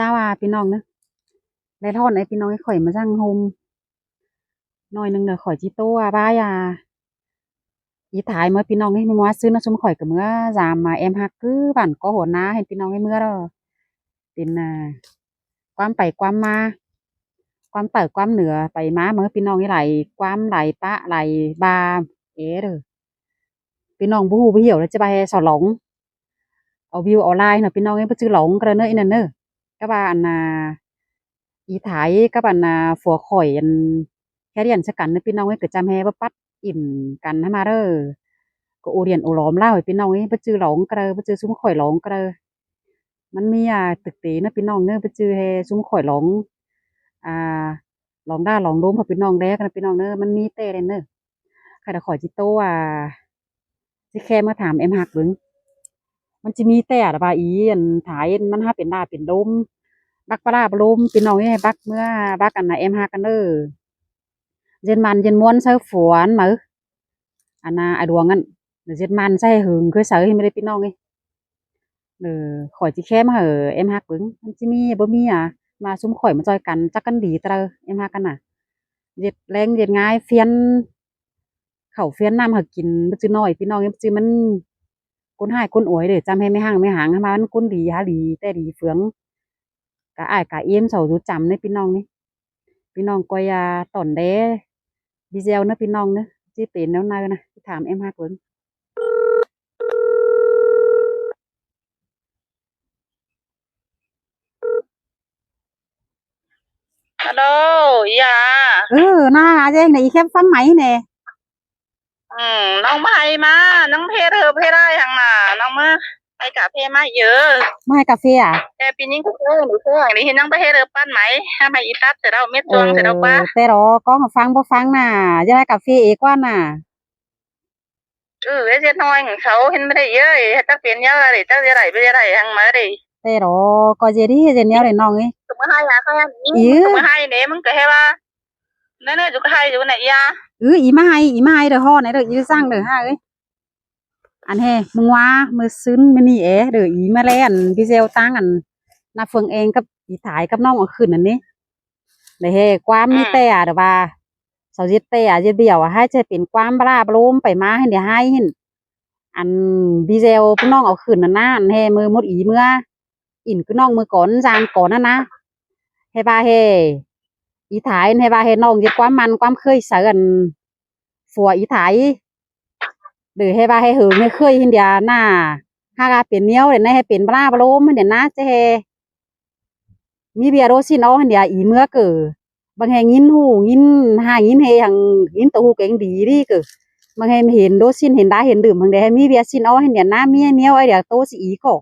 จ้าว่าพี่น้องเนอะได้ทอดไอ้พี่น้องไอ้ข่อยมาสั่งโฮมหน่อยหนึงเด้อข่อยจิโต้ว่าบ้ายาอีถ่ายเมื่อพี่น้องให้มึงว่าซื้อนะชุมข่อยกับเมื่อจามมาแอมฮักคือบ้านก็โหดนะให้พี่น้องให้เมื่อเด้อเป็นความไปความมาความเติบความเหนือไปมาเมื่อพี่น้องให้ไหลความไหลปะไหลบาเอ๋เด้อพี่น้องบ่ฮู้บ่เหี่ยวแล้วจะไปสอหลงเอาวิวเอาไลน์เนาะพี่น้องให้บ่ชื่อหลงกันเด้ออีนั่นเด้อก็ว่าอันน่ะ อีไถกับอันฝัวข่อยอันแค่เรียนสกันเด้อพี่น้องเอ้ยก็จำแฮบ่ปัดอิ่มกันหั้นมาเด้อก็โอเรียนโอหลอมเล่าให้พี่น้องเอ้ยบ่จื้อหลงกะเด้อบ่จื้อซุมข่อยหลงกะเด้อมันมีตึกเตนะพี่น้องเด้อบ่จื้อแฮซุมข่อยหลงอ่าหลองด้าหลองโดมให้พี่น้องแลกันนะพี่น้องเด้อมันมีแต่เด้อเด้อข้อยน่ะข้อยจิโตสิแค่มาถามแอมฮักเบิ่งมันสิมีแต่ล่ะว่าอีอันถ่ายมันหาเป็นดาเป็นดมบักปลาร้าบ่ลมพี่น้องเอ้ยบักเมื่อบักอันน่ะแอมฮักกันเด้อ Dên man dên muôn sao phốn mà anh ai đuông ăn dên man sai hưởng cứ sợ thì mới đi nong đi khỏi chỉ kém hở em hát vững anh chỉ mi bơ mi mà sum khỏi mà chơi cắn chắc cắn đi tao em hát cắn dệt lên dệt ngay phiên khẩu phiên nam hở kín bất chứ nóiพี่น้องem chứมันคนหายคนอวยเด้อจำให้ไม่ห่างไม่ห่างมามันคนดีหาดีแต่ดีเฟืองกะอ้ายกะเอี้ยมเสารู้จำในพี่น้องนี่พี่น้องก็อย่าตอนเด้ video nó pin nong nữa chứ tiền nó nơi nè thảm em hai cuốn Alo, dạ. na cái này khép phán máy nè Nông hay mà, nông phê rơ phê đây hằng là nông mà hay cà phê mà dữ. mai cà phê Phê pin những cái nữ hàng đi nông phê rơ pan máy, hay mà ít tát từ đâu mét chuông từ đâu qua. thế đó có mà phăng bó phăng nè giờ cà phê ấy quan nè Cái gì nói xấu hình bây giờ chắc tiền nhớ để chắc bây giờ này hằng mới đi. thế đó có gì đi gì nhớ để nong ấy Tụi hai à thôi, tụi hai nè mình cái ba. Nên tụi hai tụi này ya. ý mà hai rồi ho này được ý sang được ha ấy anh he mùng hoa mưa sưn mini é được ý mà lẽ anh video tăng anh na phương emกับý tháiกับน้องเอาขึ้นอันนี้เดี๋ยวเฮความมีแต่เดี๋ยวว่าเสาเย็ดแต่เย็ดเดียวให้จะเป็นความบลาบลูมไปมาให้เดี๋ยวให้เห็นอันดีเซลพี่น้องเอาขึ้นนั่นนะอันเฮมือมดอีเมื่ออินพี่น้องมือก่อนจางก่อนนั่นนะเฮบาเฮอีถ่ายเฮบาเฮน้องเย็ดความมันความเคยเสืออันฝัวอีถ่ายหรือเฮบาเฮหือไม่เคยเห็นเดียน่ะถ้าเป็นเนี้ยวเดี๋ยวให้เป็นบลาบลูมเดี๋ยวนะจะเฮมีเบียร์โรซินเอาเดี๋ยวอีเมื่อเกิดบางแห่งยินหูยินหายินเฮหังยินตัวหูเก่งดีดิเกิดบางแห่งเห็นโรซินเห็นได้เห็นดื่มบางแห่งมีเบียร์ซินเอาเดี๋ยวนะมีเนี้ยวไอเดี๋ยวโตสิอีก็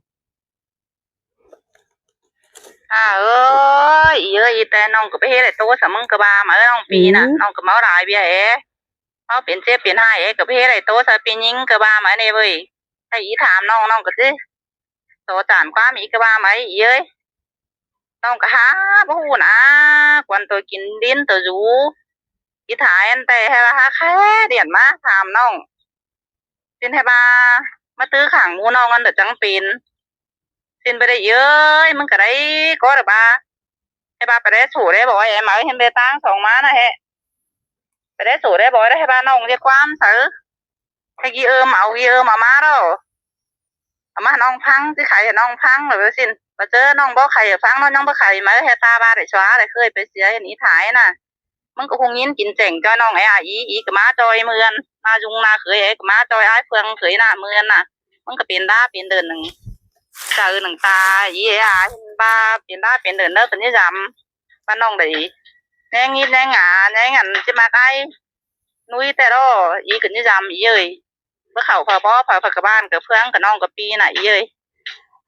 ơi, ý tên nông có biết là tôi sợ mừng cái ba mà nông pin nè, nông có máu đại bia ấy. Máu biển xếp biển hai ấy, có biết là tôi sợ pin những cái ba mà này vậy. Thầy ý thảm nông nông có chứ. Tôi tàn quá mỹ cái ba mấy ý ơi. Nông có há bố nè, quan tôi kín điên tôi rú. Ý thải anh tè hay là há khé điện má thảm nông. Xin hay ba, mà tứ khẳng ngu nông ăn được trắng pin. Xin bây giờ ơi, mình cái đấy có được ba. Hay ba phải đấy sổ đấy bố em ấy hiện bê tăng sống má này hệ. Phải đấy sổ đấy bố đấy hay ba nông đi quan thử. Hay ghi ơ mà má đâu. Má nông phăng, chứ khải nông phăng rồi xin. Và chứ nông bó khải phăng nó nông bó khải mấy hay ta ba để xóa để khơi bế xía hình ý thái nè. Mình cũng không nhìn kín chỉnh cho nông ấy ý cái má trôi mươn. Mà dùng là khởi ấy cái má trôi ái phương khởi nà mươn nè. Mình có biến đá biến đơn nâng. Trời nâng ta ý ấy ba biến đá biến đơn nâng như giảm. Ba nông đấy nè nghĩ nè ngắn chứ mà cái nuôiแต่đó ý cứ như giảm ý ơi bữa khẩu phở bó phở cái ban cái phương cái nông cái pi này ý ơi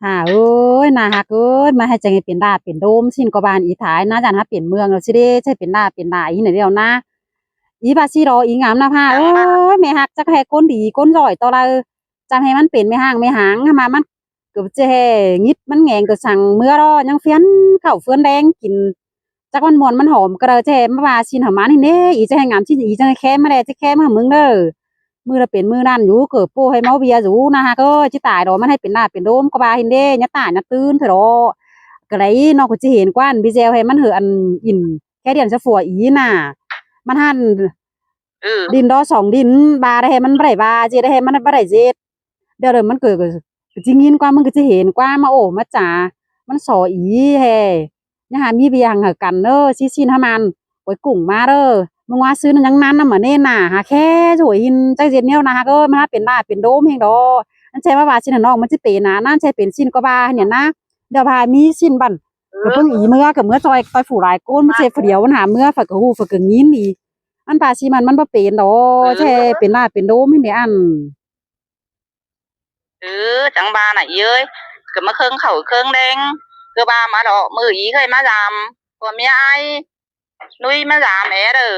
ơiน่าฮักเอ้ยมาให้จังให้เป็นดาเป็นโดมสิ้นกบาลอีถ่ายนะจันฮะเปลี่ยนเมืองแล้วสิเด้ใช่เป็นดาเป็นดาอีไหนเดียวนะอีบาซีรออีงามนะพ่าเอ้ยแม่ฮักจักให้ก้นดีก้นจ่อยต่อเราจำให้มันเป็นไม่ห่างไม่หางมามันเกือบจะให้งิดมันแงงก็สั่งเมื่อรอยังเฟี้ยนข้าวเฟื่อนแดงกินจักมันมวนมันหอมกระเดาแช่มาว่าชินหอมมันนี่เน่อีจะให้งามชินอีจะให้แค่มาแลจะแค่มามึงเด้อมือละเป็นมือนั่นอยู่เกิดปูให้เมาเบียอยู่นะฮะก็จิตายดอกมันให้เป็นหน้าเป็นโดมก็บาหินเด้ยะตายะตื่นเถอะดอก กะไรน้องก็สิเห็นกว่าอันพี่แจวให้มันเหอะอันอินแค่เดียนซะฟัวอีน่ะมันหั่นดินดอสองดินบาได้ให้มันบ่ได้บาเจได้ให้มันบ่ได้เจดเดี๋ยวมันเกิดก็สิยินกว่ามันก็สิเห็นกว่ามาโอ้มาจ๋ามันสออีแฮยังหามีเบียงหากันเด้อซิๆหามันโอ้ยกุ้งมาเด้อมึงว่าซื้อนั่นยังนั้นน่ะเหมือนเน่น่ะหาแค่สวยหินจักเจ็ดแนวนะฮะก็มันเป็นได้เป็นโดมเฮงดออันใช่ว่าสินน้องมันสิเป็นนะนั่นใช่เป็นซินก็บาเนี่ยนะเดี๋ยวพามีซินบั่นก็เพิ่งอีเมื่อกับเมื่อจอยต่อยฝูหลายก้นมันเจ็บเดียวมันหาเมื่อฝักกะฮู้ฝักกะงินอีอันปาสิมันบ่เป็นดอกใช่เป็นได้เป็นโดมให้แม่อันจังบาน่ะอีเอ้ยก็มาเครื่องเขาเครื่องแดงคือบามาดอกมืออีเคยมาดามตัวเมียไอ้นุ้ยมาดามแอเด้อ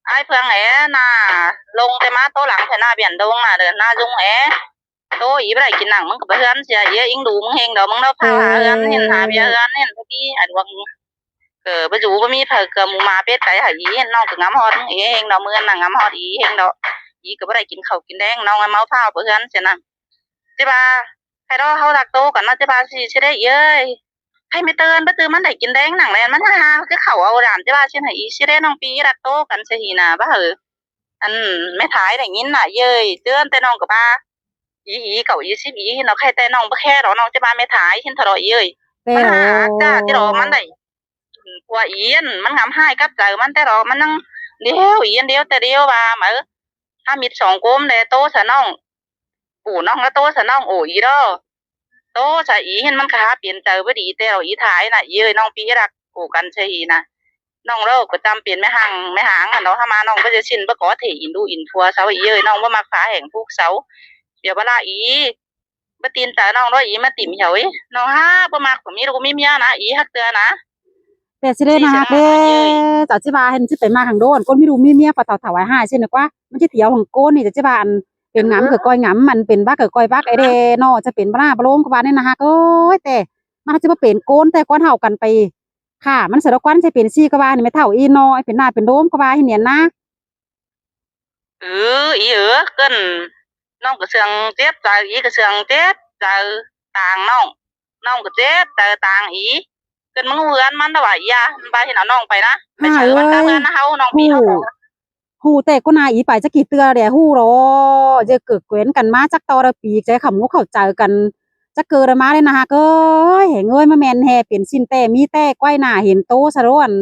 ไอ้เพื่องแอน่ะลงแต่มาโตหลังแค่หน้าเบียนดงน่ะเด้อหน้าจุงแอโตอีบ่ได้กินหนังมึงก็ไปเฮือนเสียเยอะอิงดูมึงเฮงดอกมึงเนาะพาหาเฮือนเห็นหาเบียเฮือนเห็นพอดีอันว่าบ่อยู่บ่มีเผอเกอหมูหมาเป็ดไก่หาอีเห็นน้องก็งำฮอดมึงเฮงดอกมื้อน่ะงำฮอดอีเฮงดอกอีก็บ่ได้กินข้าวกินแดงน้องเมาพาวไปเฮือนเสียนะจิบาให้รอเฮารักโตก่อนเนาะจิบาสิได้เอ้ยให้ไม่เตือนบ่ตื่นมันได้กินแดงหนังแลนมันหาคือเขาเอาดามจิบาสิให้อีสิได้น้องปีรักโตกันสิหีน่ะบ่เหออันแม่ท้ายได้ยินน่ะเย้ยเตือนแต่น้องก็บ่าอีเก่าอีสิอีเนาะใครแต่น้องบ่แค่ดอกน้องจิบาแม่ท้ายเห็นเท่าดอกเอ้ยมันหาจ้าจิดอกมันได้กว่าอีอันมันงำหายกับใจมันแต่ดอกมันนั่งเดียวอีอันเดียวแต่เดียวว่ามาถ้ามี2กลมแลโตซะน้องปู่น้องแล้วโตซะน้องโอ้อีดอโตซะอีเห็นมันก็หาเปลี่ยนใจบ่ดีแต่เอาอีท้ายน่ะเอ้ยน้องปีรักโอ้กันใช่น่ะน้องเราก็จำเป็นแม่หังแม่หางอะเนาะถ้ามาน้องก็จะชินบ่ขอเทอินดูอินฟัวเซาอีเอ้ยน้องบ่มักฟ้าแห่งภูกเสาเดี๋ยวบ่ลาอีบ่ตีนตาน้องร้อยอีมาติ่มเหี่ยวอีน้องหาบ่มักก็มีลูกมีเมียนะอีฮักเตือนะแต่สิได้มาเด้เจ้าจิบาเห็นสิไปมาทางโดนก้นไม่รู้มีเมียปะเต่าถวายหาเช่นกว่ามันสิเถียวของโกนนี่เจ้าจิบาอันเป็นงำก็ก้อยงำมันเป็นบักก็ก้อยบักไอ้เด้เนาะจะเป็นบ่ล่าบ่ลงก็ว่านี่นะฮะโอ้ยแต่มันจะมาเป็นโกนแต่ก้อนเฮากันไปค่ะมันเสร็จแล้วก้อนสิเป็นซี่ก็ว่านี่ไม่เท่าอีน้อยเป็นหน้าเป็นโดมก็ว่าให้เนียนนะอีเกินน้องก็เสืองเจ็บใจอีก็เสืองเจ็บใจต่างน้องก็เจ็บใจต่างอีเกินมึงเฮือนมันน่ะว่าอีอะมันไปเห็นเอาน้องไปนะไปเชิญมันกลับเฮือนนะเฮาน้องปีเฮาฮู้แต่ก็นาอีไปจักกี่เทื่อแล้วฮู้ดอจะเกิดเกว้นกันมาจักตอละปีใจขำงูเข้าใจกันจักเกิดมาเลยนะฮะเก้ยแหงเอ้ยมาแม่นแฮ่เป็นสิ้นแต่มีแต่ก้อยหน้าเห็นโตซะโรอัน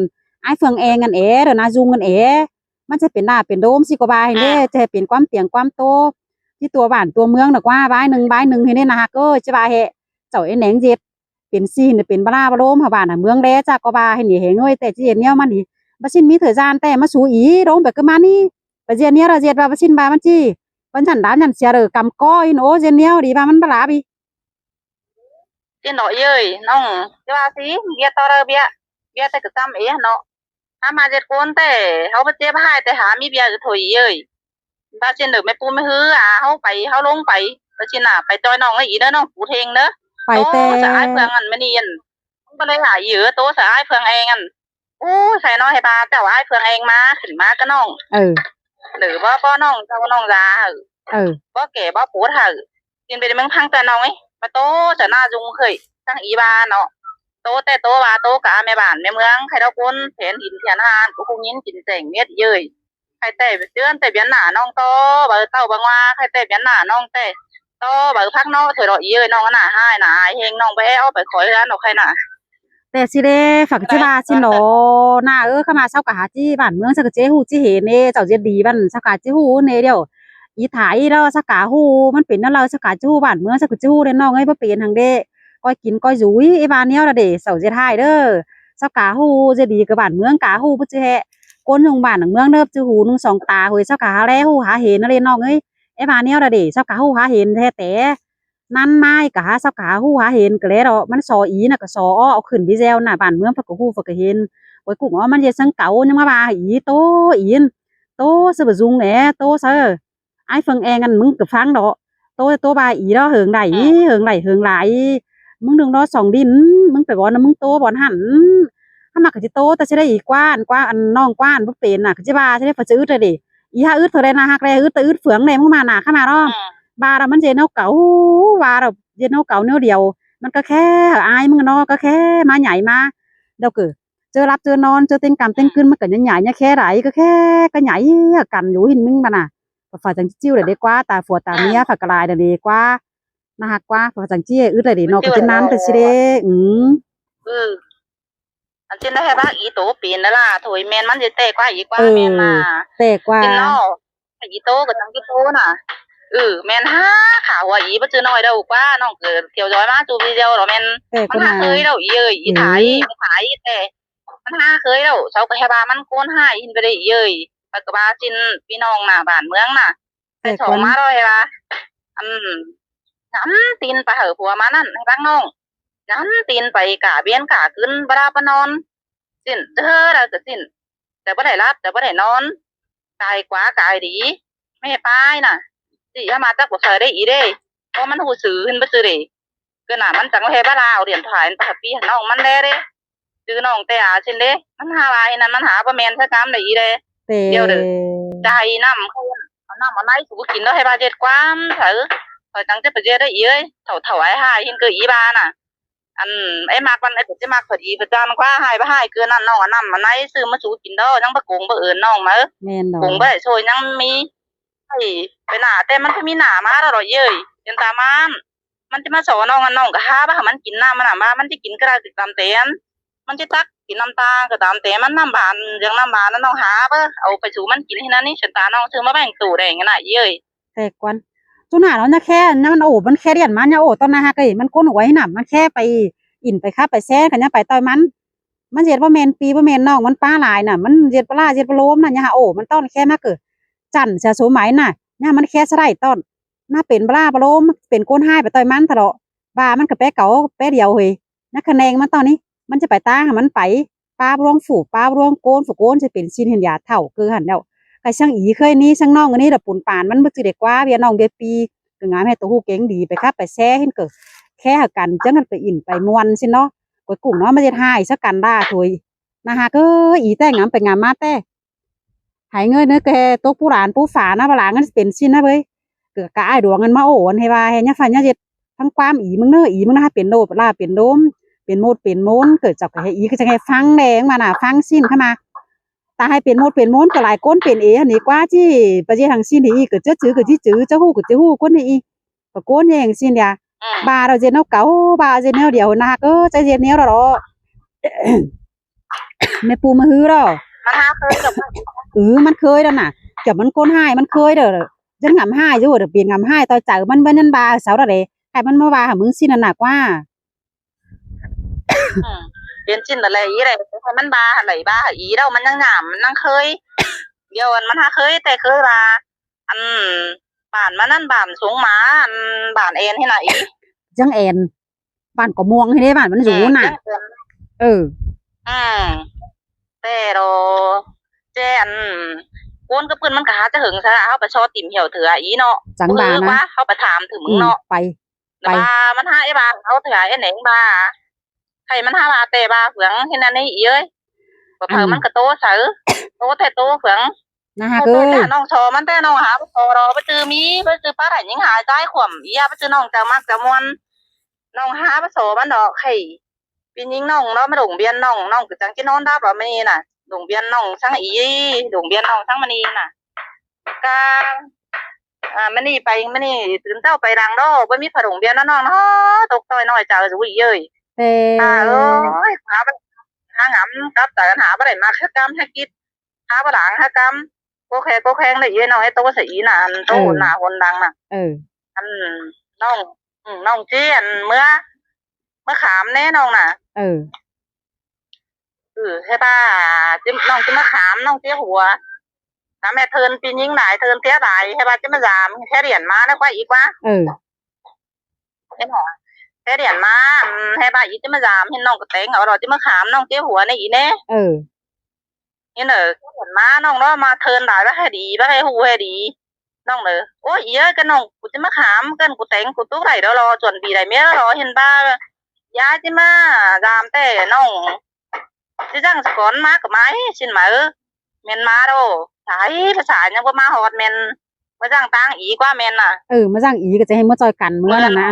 อ้ายเฟืองแองอันเอ๋เด้อนะจุงอันเอ๋มันจะเป็นหน้าเป็นโดมสิก็บาให้เด้จะเป็นความเตียงความโตที่ตัวบ้านตัวเมืองน่ะกว่าบ้านหนึ่งให้เด้นะฮะเก้ยจะบาเฮเจ้าไอ้แหนงเจ็ดเป็นซีนเป็นบลาบโลมหาบ้านน่ะเมืองแลจ้าก็บาให้นี่แหงเอ้ยแต่สิเห็นแนวมันนี่บ่ซินมีเถือจานแต่มาสู่อีโรงแบบก็มานี่ปะเจียเนียเราเจ็ดว่าบ่ซินบามันจี้ปันฉันดานฉันเสียเด้อกำก้อยโนเจเนียวดีบามันบลาบิที่น้อยเอ้ยน้องจะว่าสิเบียต่อเบียแต่ก็จำเอ๋เนาะถ้ามาเจ็ดคนแต่เฮาบ่เจ็บหายแต่หามีเบียก็ถอยเอ้ยบาซินเด้อแม่ปูไม่ฮือเฮาไปเฮาลงไปบาซินน่ะไปจอยน้องเลยอีเด้อน้องปูเทงเด้อไปโตแต่สะอายเฟืองอันแม่นี่อันก็เลยหาเหยือโตสะอายเฟืองเองอันโอ้ใส่น้อยให้บาเจ้าอายเฟืองเองมาขึ้นมาก็น้องเออหรือบ่น้องเจ้าน้องลาบ่แก่บ่ปูดกินไปมึงพังแต่น้องมาโตจะหน้าจุงเคยทั้งอีบาเนาะโตแต่โตว่าโตกะแม่บ้านแม่เมืองใครดอกคนแผนหินเทียนหานกูคงยินกินแจงเม็ดเย้ยใครแต่เดือนแต่เบียนหน้าน้องโตบ่เต้าบางว่าใครแต่เบียนหน้าน้องแต่โตบ่พักน้องถอยดอกเย้ยน้องหน้าหายหน้าเฮงน้องไปเอาไปขอร้านดอกใครน่ะแต่สิเด้ฝักจิบาสิโนหน้าเข้ามาเช้ากะหาจี้บ้านเมืองสักเจฮู้จิเฮเน่เจ้าเจดีบ้านสักกะจิฮู้เน่เดียวอีถ่ายแล้วสักกะฮู้มันเป็นนั่นเราสักกะจิฮู้บ้านเมืองสักกะจิฮู้เด้น้องเอ้ยบ่เป็นทางเด้ก้อยกินก้อยจุยไอ้บ้านเนี้ยละเด้เสาเจท้ายเด้อสักกะฮู้เจดีกับบ้านเมืองกะฮู้บ่จิแฮคนอยู่บ้านเมืองเด้อจิฮู้นึงสองตาเฮ้ยสักกะหาแลฮู้หาเห็นนั่นเด้น้องเอ้ยไอ้บ้านเนี้ยละเด้สักกะฮู้หาเห็นแท้แต่นั่นไม้กะหาสักกะฮู้หาเห็นก็แล้วดอกมันซออีน่ะก็ซออ้อเอาขึ้นวิแซวน่ะบ้านเมืองเพิ่นก็ฮู้เพิ่นก็เห็นโอ้ยกุ้งอ๋อมันเฮ็ดสังเก๋ายังมาว่าอีโตอีนโตซะบ่ซุงแหน่โตซะอ้ายเฟิงแองอันมึงก็ฟังดอกโตบาอีดอเหิงได้เหิงไหลเหิงหลายมึงดึงดอสองดินมึงไปบ่นะมึงโตบ่หั่นถ้ามักก็สิโตแต่สิได้อีกกว้านกว่าอันน้องกว้านบ่เป็นน่ะก็สิว่าสิได้faจะอึดเลยดิอีหาอึดเท่าใดนะฮักแลอึดแต่อึดเฟืองแลมึงมาหน้าเข้ามาดอบาดมันเจแนวเก่าว่าดอกเจแนวเก่าแนวเดียว มันก็แค่อายมึงเนาะก็แค่มาใหญ่มาเดี๋ยวเกิดเจอรับเจอนอนเจอเต็งกำเต็งขึ้นมันก็ใหญ่ๆเนี่ยแค่ไหนก็แค่ก็ใหญ่กันอยู่หินมึงมันน่ะฝาจังจิ้วเลยดีกว่าตาฝัวตาเมียฝากกลายเลยดีกว่านะฮะกว่าฝาจังจี้อึดเลยดีเนาะก็จะนั้นไปสิเด้อืออันจินได้ให้บ้าอีโตปีนนั่นล่ะโถยแมนมันจะเตะกว่าอีกว่าแมนน่ะ แต่กว่า จินเนาะอีโตกับจังกิโตน่ะแมนห้าข่าวว่าอีบ่จื้อน้อยเด้อกว่าน้องเกิดเที่ยวย้อยมาจูบเดียวหรอแมน แต่ก็ มันหา มา เคยแล้วอีเอ้ยอีถ่ายแต่มันหาเคยแล้วเจ้าก็ให้บามันโกนหายหินไปได้อีเอ้ยไปก็บาจินพี่น้องน่ะบ้านเมืองน่ะแต่สองมาแล้วให้บาน้ำตีนไปเหอะผัวมานั่นให้บ้างน้องน้ำตีนไปกะเบี้ยนกะขึ้นบ่ได้ปะนอนสิ้นเด้อแล้วก็สิ้นแต่บ่ได้รับแต่บ่ได้นอนกายกว่ากายดีไม่ให้ป้ายน่ะสิถ้ามาจักบ่ใส่ได้อีเด้เพราะมันหูสื่อขึ้นบ่ซื่อเด้คือน่ะมันจังเฮ็ดบ่ลาวเหรียญถ่ายปกติน้องมันแลเด้ชื่อน้องแต่ซินเด้มันหาลายนั่นมันหาบ่แม่นซะกรรมได้อีเด้เดี๋ยวเด้อใจน้ำคืนเอาน้ำมาไหลสู่กินแล้วให้บาเจ็ดความเถอะถอยจังจะไปเจอได้อีเอ้ยเถาไอ้หายหินเกยอีบาน่ะอันไอ้มากวันไอ้จะมากพอดีประจานกว่าหายบ่หายเกินนั่นน้องอันนั้นมันไหลซื้อมาสู่กินเด้อยังบ่โกงบ่เอิ้นน้องมา แม่นดอก โกงบ่ได้ช่วยยังมีไอ้ไปหน้าแต่มันก็มีหน้ามาแล้วดอกเย้ยจนตามันจะมาสอนน้องอันน้องก็หาบ่ให้มันกินน้ำมันน่ะมามันสิกินก็ได้ติดตามเตียนมันสิตักกินน้ำตาก็ตามแต่มันน้ำบานอย่างน้ำบานนั้นน้องหาเบ้อเอาไปสู่มันกินให้นั่นนี่ฉันตาน้องซื้อมาแบ่งตู้ได้งั้นน่ะเย้ย แต่กวนจุนหาเนาะนะแค่นั่นมันโอ้มันแค่เรียนมันเนี่ยโอ้ตอนนั้นฮะก็มันก้นไว้น่ะมันแค่ไปอินไปค้าไปแซ่กันเนี่ยไปต่อยมันเจ็ดว่าแมนปีว่าแมนน้องมันป้าหลายน่ะมันเจ็ดปลาเจ็ดปลาโลมน่ะเนี่ยฮะโอ้มันต้อนแค่มาเกิดจันเสียสูไหมน่ะเนี่ยมันแค่สไลต้นน่าเป็นปลาปลาโลมเป็นก้นให้ไปต่อยมันตลอดบ้ามันก็แป๊เก่าแป๊เดียวเฮ้ยนักคะแนนมันตอนนี้มันจะไปตาให้มันไปปลาบรวงฝูปลาบรวงโกนฝูโกนจะเป็นชิ้นเห็นยาเท่าคือหันเดียว ไอ้ช่างอีเคยนี่ช่างน้องอันนี้ดอกปุ่นปานมันบ่สิได้กว่าเวียน้องเบียปีก็งามให้ตัวฮู้เก่งดีไปครับไปแซ่เห็นเกิดแค่หากันจังกันไปอินไปม่วนซิเนาะกวยกุ้งเนาะมันจะหายซะกันด่าถวยนะฮะก็อีแต่งามไปงามมาแต่หายเงยเนื้อแกตกผู้หลานผู้ฝานะบลางันเป็นซินะเว้ยเกิดกะไอ้ดวงเงินมาโอนให้ว่าให้เนี่ยฟันเนี่ยเจ็ดทั้งความอีมึงเน้ออีมึงนะเป็นโลปลาเป็นโดมเป็นโมดเป็นโมนเกิดจากให้อีก็จะให้ฟังแดงมาน่ะฟังสิ้นเข้ามาตาให้เป็นโมดเป็นโมนก็หลายก้นเป็นเอันนี้กว่าที่ประเทศทางสิ้นนี่ก็จะจื้อก็ที่จื้อจะฮู้ก็จะฮู้ก้นนี่ก็ก้นอย่างสิ้นเดียบาเราเจนเอาเก่าบาเจนเอาเดียวนะก็ใจเจนเนี้ยหรอแม่ปูมาฮื้อหรอมันหาเคยกับมันเคยแล้วน่ะกับมันก้นหายมันเคยเด้อจังงำหายอยู่เด้อเปลี่ยนงำหายต่อเจอมันนั่นบาเสาระเดให้มันมาว่าหามึงสิ้นหนักว่าเป็นชิ้นอะไรอีอะไรมันบาอะไรบาอีเรามันยังหนามมันยังเคยเดี๋ยวมันหาเคยแต่เคยว่าอันบ้านมันนั่นบ้านสูงหมาอันบ้านเอ็นให้ไหน จังแอนบ้านก็ม่วงให้ได้บ้านมันอยู่น่ะแต่เราเจนโกนกับเพื่อนมันก็หาจะหึงซะเอาไปชอติ่มเหี่ยวเถื่ออีเนาะจังบานะเขาไปถามถึงมึงเนาะไปมันหาไอ้บาเขาเถื่อไอ้เหน่งบาใครมันหาบาแต่บาเผืองที่นั่นนี่อีเอ้ยเผื่อมันก็โตเสือโตแต่โตเผืองนะฮะก็น้องชอมันแต่น้องหาไปโตรอไปจือมีไปจือป้าไหนยิงหายใจข่มอียาไปจือน้องจะมักจะมวนน้องหาไปโสมันดอกไข่ปียิงน้องเนาะมาหลงเบียนน้องก็จังจะนอนดับหรอไม่น่ะหลงเบียนน้องช่างอีหลงเบียนน้องช่างมันนี่น่ะก็มันนี่ไปมันนี่ตื่นเต้าไปรังดอกไม่มีผาหลงเบียนน้องเนาะตกต่อยน้อยจ่าจะวิ่งเย้ยเอ้ยหาหำกับแต่หาบ่ได้มาแค่กรรมให้กิดหาบ่หลังให้กรรมโอเคได้ยินน้อยโตสิน่ะโตหน้าคนดังน่ะอันน้องเจียนเมื่อขามแน่น้องน่ะใช่ป่ะจิ้มน้องจิ้มมะขามน้องเตี้ยหัวแม่เทินปียิงไหนเทินเตี้ยไหนใช่ป่ะจิ้มมะยามแค่เหรียญมาแล้วกว่าอีกวะเห็นหรอแค่เหรียญมาให้ป่ะอีจิ้มมะยามเห็นน้องก็เต็งเอาหรอจิ้มมะขามน้องเตี้ยหัวในอีเน่นี่เนอะเหรียญมาน้องเนาะมาเทินไหนว่าให้ดีว่าให้หูให้ดีน้องเนอะโอ้ยเยอะกันน้องกูจิ้มมะขามกันกูเต็งกูตู้ไหนเดี๋ยวรอจนปีไหนเมื่อรอเห็นป่ะยาจิ้มมะยามแต่น้องที่จังสกอนมากับไม้ชินมาเมนมาโดใช้ภาษายังว่ามาฮอดเมนมาจังตังอีกว่าเมนน่ะมาจังอีก็จะให้เมื่อจอยกันเมื่อนั้นนะ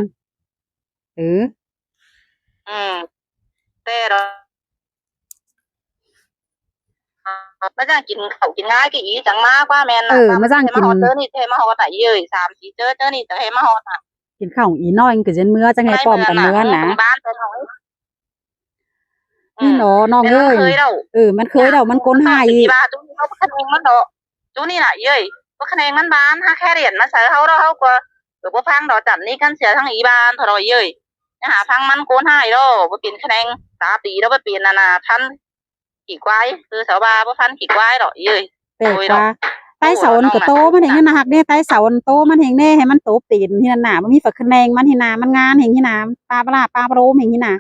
อืมแต่เราไม่จ้างกินเขากินง่ายกี่อีจังมากกว่าแมนน่ะ มาจ้างกิน ฮอตเจอนี่เทมาฮอตไหนเย้ย3-4เจอนี่จะเทมาฮอตอ่ะ กินข้าวอีน้อยก็จะเมื่อจังไงป้อมกันเมื่อนะ บ้านเป็นของ นี่เนาะน้องเอ้ย เคยเรา มันเคยเรามันก้นหายอีก บ้าจุนี่เขาคะแนนมันเนาะจุนี่น่ะเย้ยก็คะแนนมันบ้านหาแค่เหรียญมาใส่เขาแล้วเขาก็บ่พังดอกจันนี่กันเสียทั้งอีบ้านเท่าไรเย้ยหาพังมันโกนหายแล้วบ่เป็นคะแนน3 ปีแล้วบ่เป็นน่ะพันกี่ควายคือสาวบ้าบ่พันกี่ควายดอกเย้ย แต่ว่าใต้เสาก็โตมันเห็นนะฮักเด้ใต้เสาโตมันเห็นแน่ให้มันโตตีนที่นั่นน่ะมันมีฝักคะแนนมันเห็นน่ะมันงานเห็นที่น่ะปลาปลาปลาโรมเห็นที่น่ะ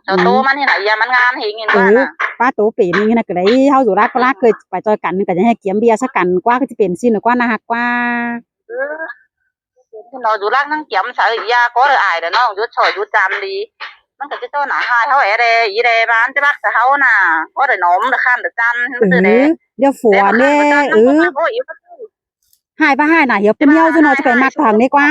เจ้าโตมันที่ไหนอย่ามันงานเห็นเงินว่าน่ะ ป้าโตปีนี่นะก็ได้เฮาอยู่รักก็รักเคยไปจอยกันก็จะให้เกียมเบียร์สักกันกว่าก็จะเป็นสินกว่านะฮักกว่า nó dù lắc nó kiếm sợ ya có được ai để nó rút sỏi rút jam đi nó cái chỗ nào haiเขาđây ý đây bán cái bácเขาnè có để nóm được khăn được chăn từ đấy เดี๋ยวฝัวเด้หายบ่หายน่ะเหี่ยวเป็นเหี่ยวจุเนาะจะไปมักทางนี้กว่า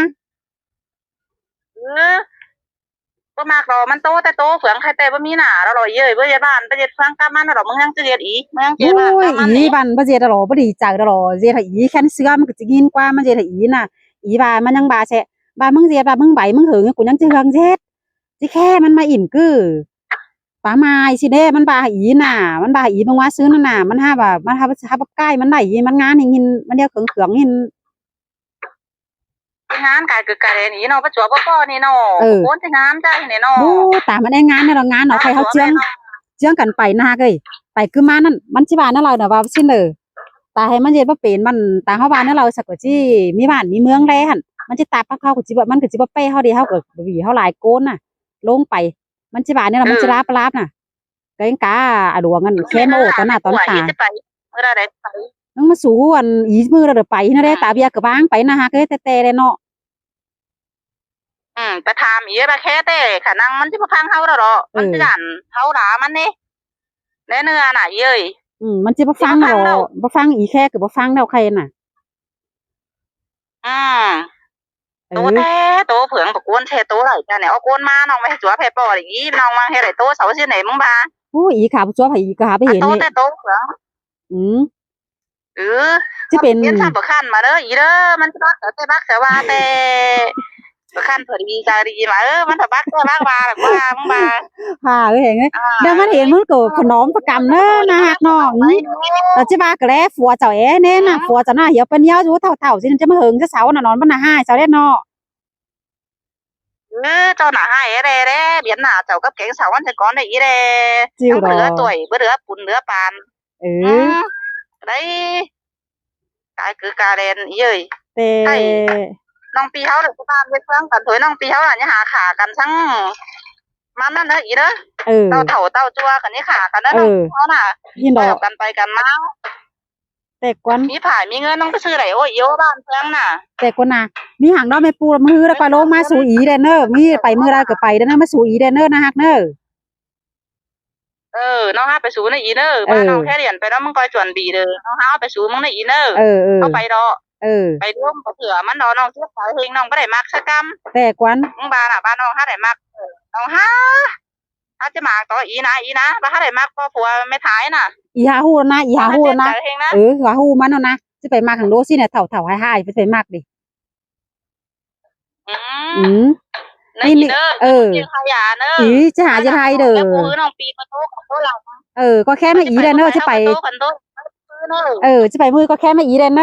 ก็มากรอมันโตแต่โตเฟืองใครแต่บ่มีหน้าเราลอยเย้ยบ่ได้บ้านไปเฮ็ดฟังกลับมันดอกมึงยังสิเฮ็ดอีมึงยังสิบ้าน โอ้ย มัน อีบันบ่เจ็ดดอกบ่ดีจักดอกเจ็ดให้อีแค่เสื้อมันก็สิกินกว่ามันเจ็ดให้อีน่ะอีบามันยังบาแซ่บามึงเจ็ดบามึงใบมึงเหิงกูยังสิเฮืองเจ็ดสิแค่มันมาอิ่มกือปลาไม้สิเด้มันบาอีน่ะมันบาอีมึงว่าซื้อนั่นน่ะมันหาแบบมันหาใกล้มันได้มันงานให้กินมันเดียวเขืองๆหิน งานกายคือกายนี่เนาะบ่จัวบ่ป้อนี่เนาะโอนสิงานใจนี่เนาะ โอ้ตามันได้งานเนี่ยเรางานเนาะใครเขาเจื้องกันไปนะเอ้ยไปคือมานั่นมันสิบ้านนั่นเราน่ะว่าซิเด้อตาให้มันเฮ็ดบ่เป็นมันตาเฮาบ้านนั่นเราสักก็สิมีบ้านมีเมืองแลหั่นมันสิตาปักเขาก็สิบ่มันก็สิบ่เป้เฮาเด้เฮาก็หวีเฮาหลายโกนน่ะลงไปมันสิบ้านเนี่ยมันสิลาปลาบน่ะก็ยังกาอะดวงกันแค่โมตอนน่ะตอนตามื้อใดไป มึงมาสู่อันอีมือเราเด้อไปนะเด้ตาเบียก็บางไปนะฮะเอ้ยแต่ๆเนาะ ไปถามอีบ่แค่แต่ขนังมันสิบ่พังเฮาดอกมันสิดันเฮาด่ามันนี่แน่เนื้อน่ะเย้ย มันสิบ่ฟังดอกบ่ฟังอีแค่ก็บ่ฟังแล้วใครน่ะโตแต่โตเผืองบ่กวนแท้โตไหลจ้ะเนี่ยเอากวนมาน้องไปจัวแพ้ปออีน้องมาเฮ็ดให้โตเสาสิไหนมึงบ่า โอ้อีขาบ่จัวไผอีก็หาไปเห็น โต นี่ แต่โตเผือง สิเป็น เรียนทำบ่คันมาเด้ออีเด้อมันบักแต่บักแต่ว่าแต่บ่คันพอดีใจดีมามันถ้าบักแต่บักว่ามึงบ่า ค่ะเอ้ยเห็นเดี๋ยวมันเห็นมันก็ขนมประกำเด้อนะฮักน้องแต่สิว่าก็แลผัวเจ้าแอแน่น่ะผัวเจ้าน่ะเหี่ยวเป็นเหี่ยวอยู่เฒ่าๆสิจะมาเหิงซะเสาน่ะนอนบ่น่ะหายเจ้าเด้เนาะ เจ้าหน้าให้เด้เบียนหน้าเจ้ากับแกงเสาวันแต่ก่อนได้อีเด้เหลือต่อยบ่เหลือปุ่นเหลือปานได้กายคือกาเรนเย้ย แต่ น้องปีเฮาเด้อบ้านเฮ็ดเฟืองกันถอยน้องปีเฮาน่ะอย่าหาขากันทั้งมันนั่นเด้ออีเด้อเต่าเต่าจัวกันนี่ขากันเด้อน้องเฮาน่ะ ยินดอก กันไปกันมา แต่กวน มีผายมีเงินน้องไปซื้อไหนโอ้ยโยบ้านเฟืองน่ะ แต่กวนน่ะมีหางดอกแม่ปูมือแล้วก็ลงมาสู่อีเด้อเด้อมีไปมือใดก็ไปเด้อนะมาสู่อีเด้อเด้อนะฮักเด้อ น้องฮาไปสูในอีเนอร์บ้านน้องแค่เรียนไปแล้วมึงคอยจวนบีเด้อน้องฮาไปสูมึงในอีเนอร์เขาไปดอไปร่วมกับเถื่อมันดอน้องเชื่อสายเพลงน้องบ่ได้มักสักกำ แต่กวน มึงบ้านน่ะบ้านน้องฮาได้มักน้องฮาอาจจะมาต่ออีนะบ้านฮาได้มักพ่อผัวไม่ท้ายน่ะ อีหาฮู้นะอีหาฮู้นะหาฮู้มันเนาะนะสิไปมักหังโดสิเนี่ยเฒ่าๆหายๆไปมักดินี่เด้อขยะเด้ออีจะหาจะไทยเด้อแล้วกูน้องปีมาโตของโตเราก็แค่ไม่อีเด้อเด้อจะไปจะไปมือก็แค่ไม่อีเด้อเด้อ